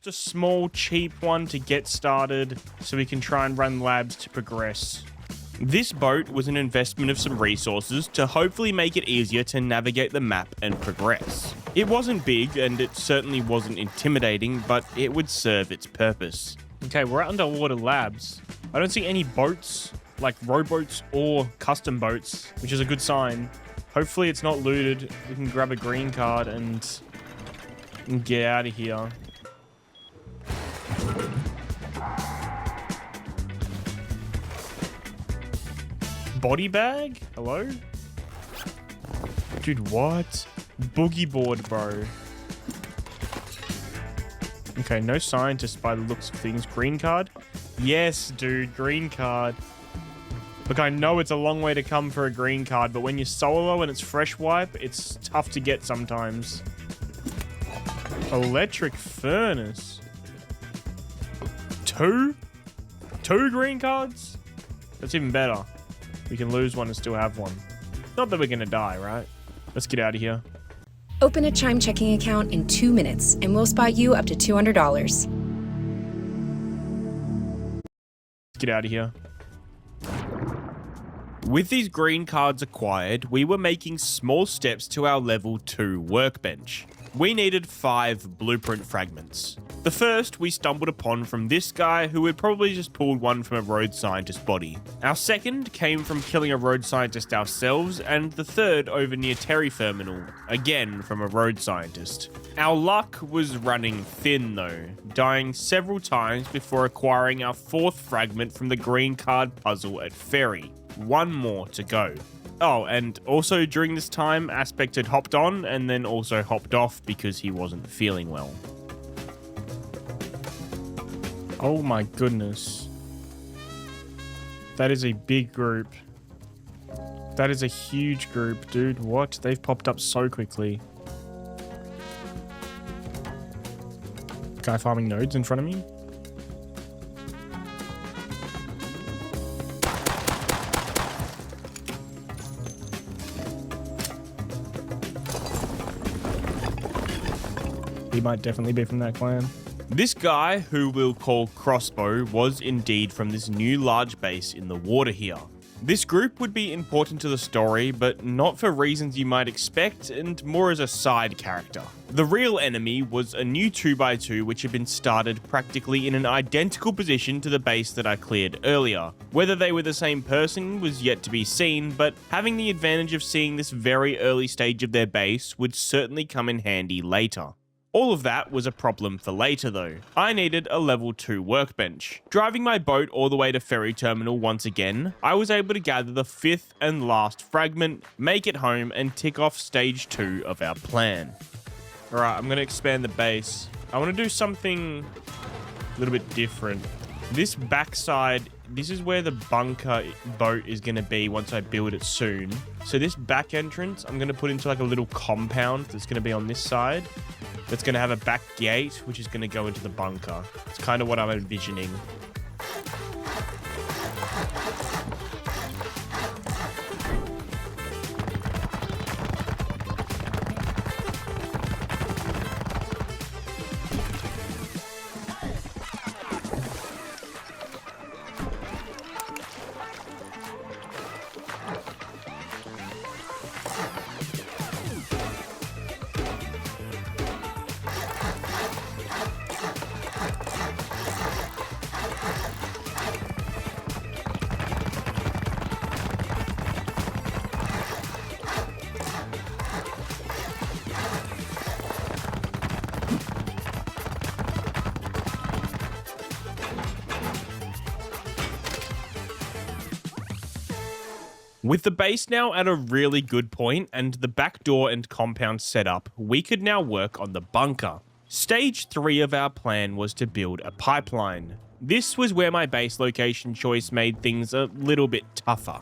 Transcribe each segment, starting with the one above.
Just a small, cheap one to get started so we can try and run labs to progress. This boat was an investment of some resources to hopefully make it easier to navigate the map and progress. It wasn't big and it certainly wasn't intimidating, but it would serve its purpose. Okay, we're at underwater labs. I don't see any boats, like rowboats or custom boats, which is a good sign. Hopefully it's not looted. We can grab a green card and get out of here. Body bag? Hello? Dude, what? Boogie board, bro. Okay, no scientist by the looks of things. Green card? Yes, dude, green card. Look, I know it's a long way to come for a green card, but when you're solo and it's fresh wipe, it's tough to get sometimes. Electric furnace. Two green cards? That's even better. We can lose one and still have one. Not that we're gonna die, right? Let's get out of here. Open a Chime checking account in 2 minutes, and we'll spot you up to $200. Let's get out of here. With these green cards acquired, we were making small steps to our level 2 workbench. We needed 5 blueprint fragments. The first we stumbled upon from this guy who had probably just pulled one from a road scientist body. Our second came from killing a road scientist ourselves, and the third over near Terry Terminal, again from a road scientist. Our luck was running thin though, dying several times before acquiring our 4th fragment from the green card puzzle at Ferry. One more to go. Oh, and also during this time, Aspect had hopped on and then also hopped off because he wasn't feeling well. Oh my goodness. That is a big group. That is a huge group, dude. What? They've popped up so quickly. Guy farming nodes in front of me. He might definitely be from that clan. This guy, who we'll call Crossbow, was indeed from this new large base in the water here. This group would be important to the story, but not for reasons you might expect, and more as a side character. The real enemy was a new 2x2 which had been started practically in an identical position to the base that I cleared earlier. Whether they were the same person was yet to be seen, but having the advantage of seeing this very early stage of their base would certainly come in handy later. All of that was a problem for later though. I needed a level 2 workbench. Driving my boat all the way to Ferry Terminal once again, I was able to gather the 5th and last fragment, make it home, and tick off stage 2 of our plan. Alright, I'm going to expand the base. I want to do something a little bit different. This backside, this is where the bunker boat is going to be once I build it soon. So this back entrance, I'm going to put into like a little compound that's going to be on this side. That's going to have a back gate, which is going to go into the bunker. It's kind of what I'm envisioning. With the base now at a really good point and the back door and compound set up, we could now work on the bunker. Stage 3 of our plan was to build a pipeline. This was where my base location choice made things a little bit tougher.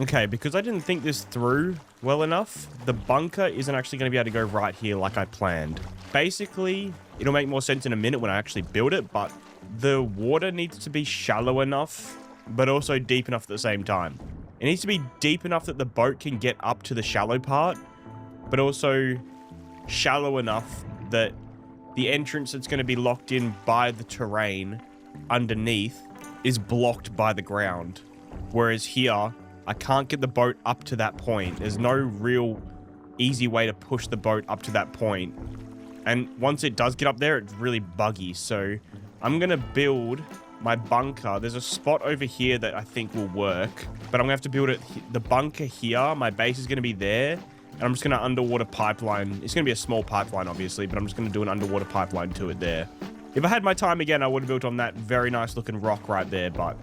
Okay, because I didn't think this through well enough, the bunker isn't actually going to be able to go right here like I planned. Basically, it'll make more sense in a minute when I actually build it, but the water needs to be shallow enough, but also deep enough at the same time. It needs to be deep enough that the boat can get up to the shallow part, but also shallow enough that the entrance that's going to be locked in by the terrain underneath is blocked by the ground. Whereas here, I can't get the boat up to that point. There's no real easy way to push the boat up to that point. And once it does get up there, it's really buggy. So I'm going to build my bunker. There's a spot over here that I think will work, but I'm going to have to build it. The bunker here, my base is going to be there. And I'm just going to underwater pipeline. It's going to be a small pipeline, obviously, but I'm just going to do an underwater pipeline to it there. If I had my time again, I would have built on that very nice looking rock right there, but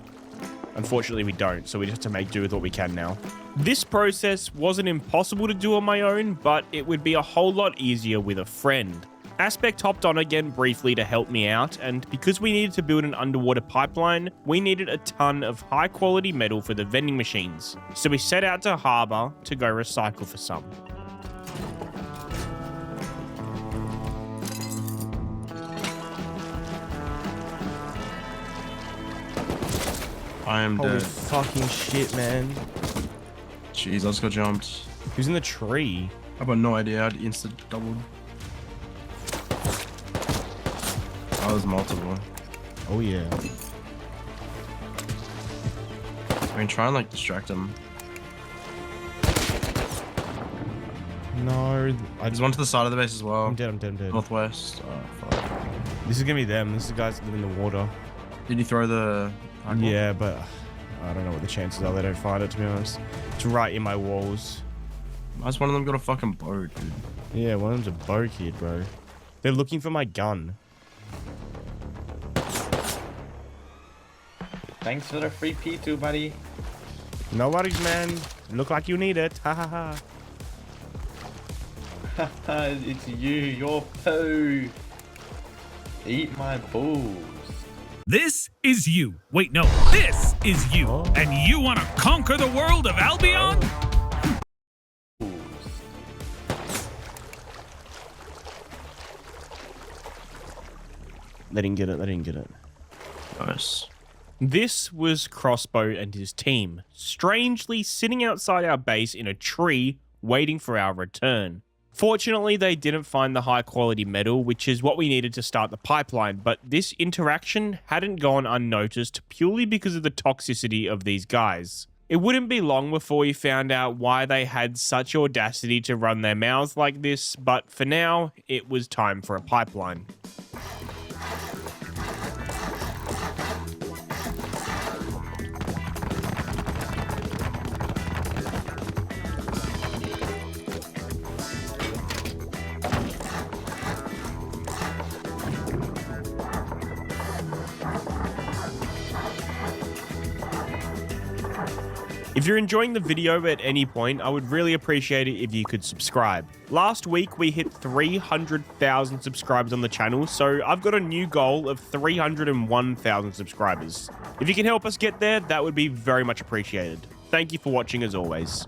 unfortunately we don't, so we just have to make do with what we can now. This process wasn't impossible to do on my own, but it would be a whole lot easier with a friend. Aspect hopped on again briefly to help me out, and because we needed to build an underwater pipeline, we needed a ton of high quality metal for the vending machines. So we set out to Harbour to go recycle for some. I am Holy dead. fucking shit, man. Jeez, I just got jumped. Who's in the tree? I've got no idea. I'd instant doubled. I was multiple. Oh yeah. I mean, try and like distract him. No, There's one to the side of the base as well. I'm dead, I'm dead, I'm dead. Northwest. Oh, fuck. This is gonna be them. This is the guys that live in the water. Did you throw the... Yeah, but I don't know what the chances are they don't find it, to be honest. It's right in my walls. Why has one of them got a fucking boat, dude? Yeah, one of them's a bow kid, bro. They're looking for my gun. Thanks for the free P2, buddy. No worries, man. Look like you need it. Ha ha ha. It's you, your poo. Eat my balls. This is you. Wait, no, this is you. Oh. And you want to conquer the world of Albion? They didn't get it. They didn't get it. Nice. This was Crossbow and his team, strangely sitting outside our base in a tree, waiting for our return. Fortunately, they didn't find the high quality metal, which is what we needed to start the pipeline, but this interaction hadn't gone unnoticed purely because of the toxicity of these guys. It wouldn't be long before we found out why they had such audacity to run their mouths like this, but for now, it was time for a pipeline. If you're enjoying the video at any point, I would really appreciate it if you could subscribe. Last week, we hit 300,000 subscribers on the channel, so I've got a new goal of 301,000 subscribers. If you can help us get there, that would be very much appreciated. Thank you for watching as always.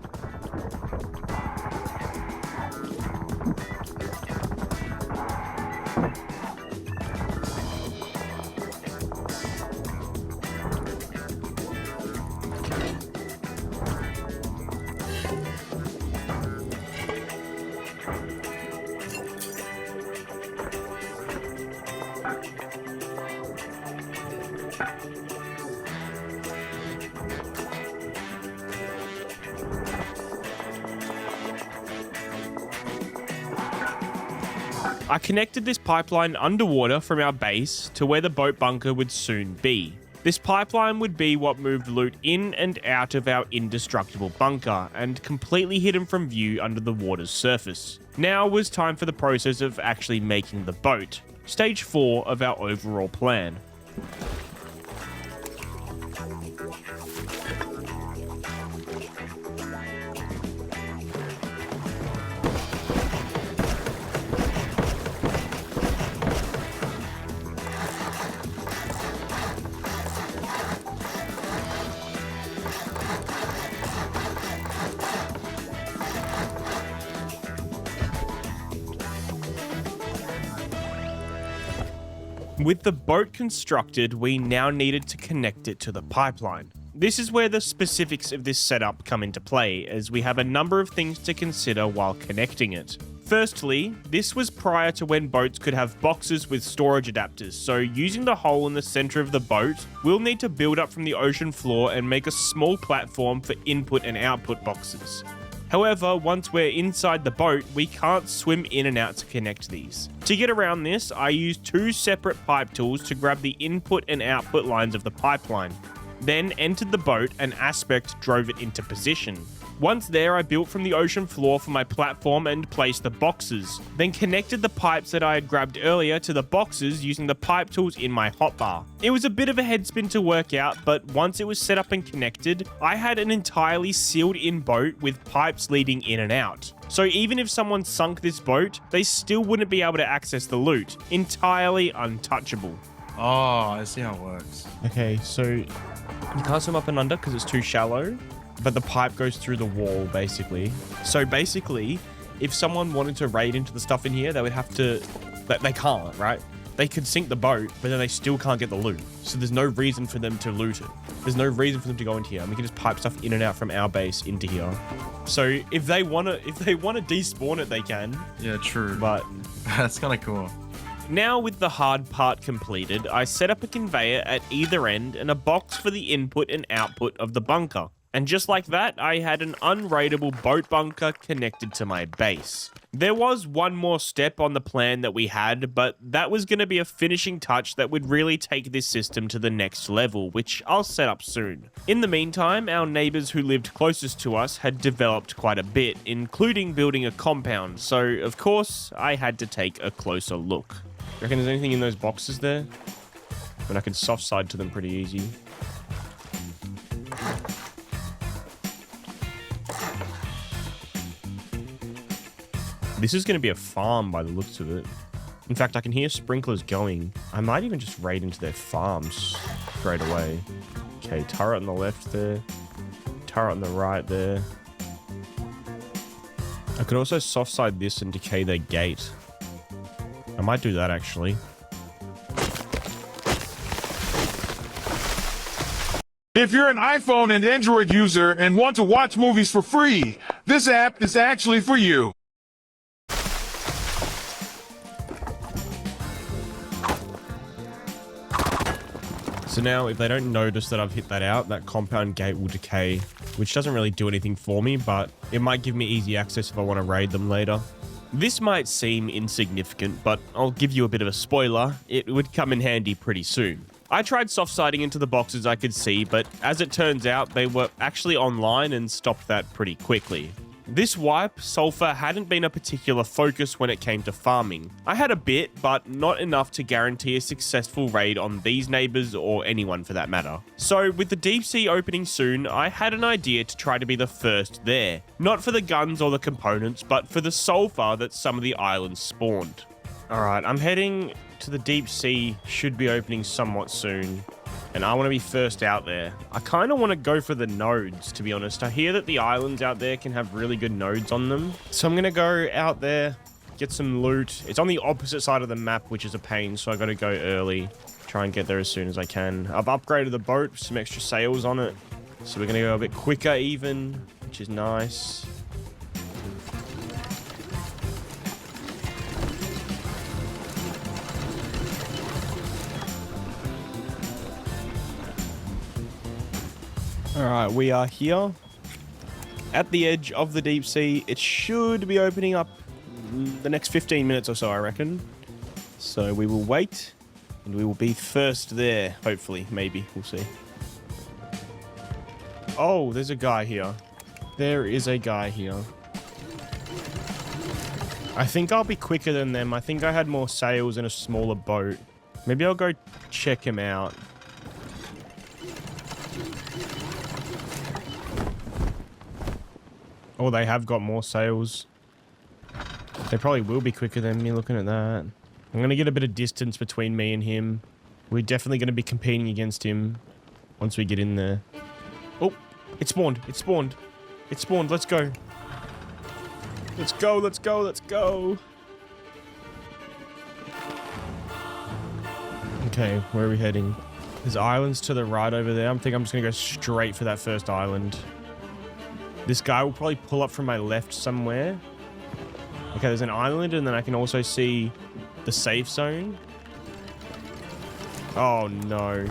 I connected this pipeline underwater from our base to where the boat bunker would soon be. This pipeline would be what moved loot in and out of our indestructible bunker and completely hidden from view under the water's surface. Now was time for the process of actually making the boat, stage 4 of our overall plan. With the boat constructed, we now needed to connect it to the pipeline. This is where the specifics of this setup come into play, as we have a number of things to consider while connecting it. Firstly, this was prior to when boats could have boxes with storage adapters, so using the hole in the center of the boat, we'll need to build up from the ocean floor and make a small platform for input and output boxes. However, once we're inside the boat, we can't swim in and out to connect these. To get around this, I used 2 separate pipe tools to grab the input and output lines of the pipeline. Then entered the boat and Aspect drove it into position. Once there, I built from the ocean floor for my platform and placed the boxes. Then connected the pipes that I had grabbed earlier to the boxes using the pipe tools in my hotbar. It was a bit of a headspin to work out, but once it was set up and connected, I had an entirely sealed in boat with pipes leading in and out. So even if someone sunk this boat, they still wouldn't be able to access the loot. Entirely untouchable. Oh, I see how it works. Okay, so you can't swim up and under because it's too shallow. But the pipe goes through the wall, basically. So basically, if someone wanted to raid into the stuff in here, they would have to... They can't, right? They could sink the boat, but then they still can't get the loot. So there's no reason for them to loot it. There's no reason for them to go into here. And we can just pipe stuff in and out from our base into here. So if they want to despawn it, they can. Yeah, true. But That's kind of cool. now with the hard part completed, I set up a conveyor at either end and a box for the input and output of the bunker. And just like that, I had an unraidable boat bunker connected to my base. There was one more step on the plan that we had, but that was going to be a finishing touch that would really take this system to the next level, which I'll set up soon. In the meantime, our neighbors who lived closest to us had developed quite a bit, including building a compound, so of course, I had to take a closer look. Reckon there's anything in those boxes there? And I can soft side to them pretty easy. This is going to be a farm by the looks of it. In fact, I can hear sprinklers going. I might even just raid into their farms straight away. Okay, turret on the left there. Turret on the right there. I could also soft side this and decay their gate. I might do that actually. If you're an iPhone and Android user and want to watch movies for free, this app is actually for you. So now if they don't notice that I've hit that out, that compound gate will decay, which doesn't really do anything for me, but it might give me easy access if I want to raid them later. This might seem insignificant, but I'll give you a bit of a spoiler. It would come in handy pretty soon. I tried soft siding into the boxes I could see, but as it turns out, they were actually online and stopped that pretty quickly. This wipe, sulfur hadn't been a particular focus when it came to farming. I had a bit, but not enough to guarantee a successful raid on these neighbors or anyone for that matter. So with the deep sea opening soon, I had an idea to try to be the first there. Not for the guns or the components, but for the sulfur that some of the islands spawned. Alright, I'm heading to the deep sea, should be opening somewhat soon. And I want to be first out there. I kind of want to go for the nodes, to be honest. I hear that the islands out there can have really good nodes on them. So I'm going to go out there, get some loot. It's on the opposite side of the map, which is a pain, so I got to go early. Try and get there as soon as I can. I've upgraded the boat with some extra sails on it. So we're going to go a bit quicker even, which is nice. Alright, we are here at the edge of the deep sea. It should be opening up the next 15 minutes or so, I reckon. So we will wait and we will be first there, hopefully, maybe, we'll see. Oh, there's a guy here. There is a guy here. I think I'll be quicker than them. I think I had more sails and a smaller boat. Maybe I'll go check him out. Oh, they have got more sails. They probably will be quicker than me looking at that. I'm going to get a bit of distance between me and him. We're definitely going to be competing against him once we get in there. Oh, it spawned. It spawned. It spawned. Let's go. Let's go. Let's go. Let's go. Okay, where are we heading? There's islands to the right over there. I think I'm just going to go straight for that first island. This guy will probably pull up from my left somewhere. Okay, there's an island, and then I can also see the safe zone. Oh, no.